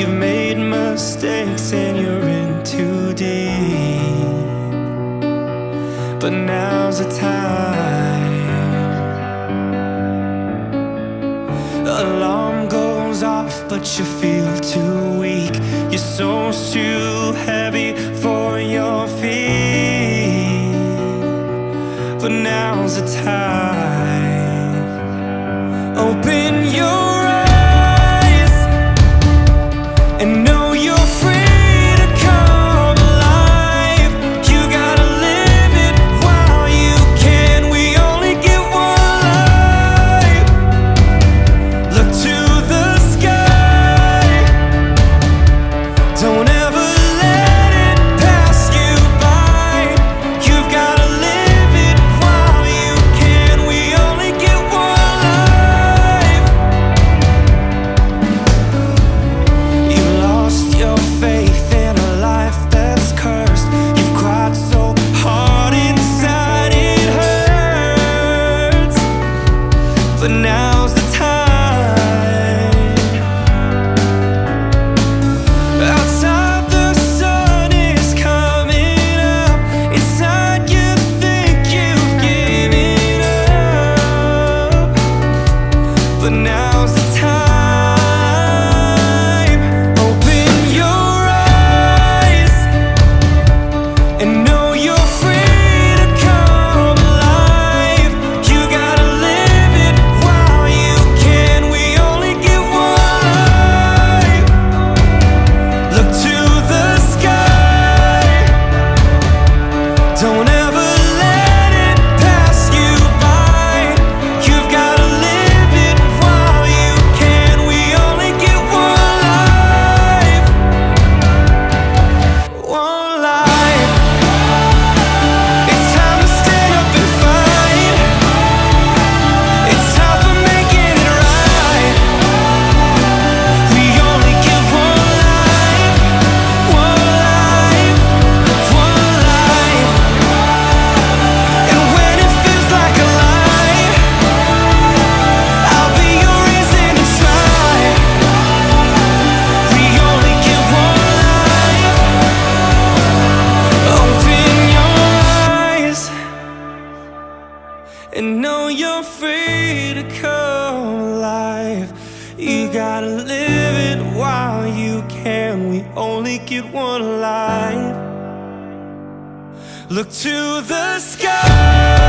You've made mistakes and you're in too deep, but now's the time. Alarm goes off, but you feel too weak. Your soul's too heavy for your feet, but now's the time. Open your eyes and know you're free to come alive. You gotta live it while you can. We only get one life. Look to the sky. Don't ever let it pass you by. You've gotta live it while you can. We only get one life. You've lost your faith in a life that's cursed. You've cried so hard inside it hurts, but now's the time. Outside the sun is coming up. Inside you think you've given up, but now's the time. Open your eyes and know you're free to come alive. You gotta live it while you can. We only get one life. Look to the sky. Don't ever let it pass you by. You've gotta live it while you can. We only get one life. One life. It's time to stand up and fight. It's time for making it right. We only get one life. One life. One life. And when it feels like a lie, I'll be your reason to try. We only get one life. Open your eyes and know you're free to come alive. You gotta live it while you can. We only get one life. Look to the sky.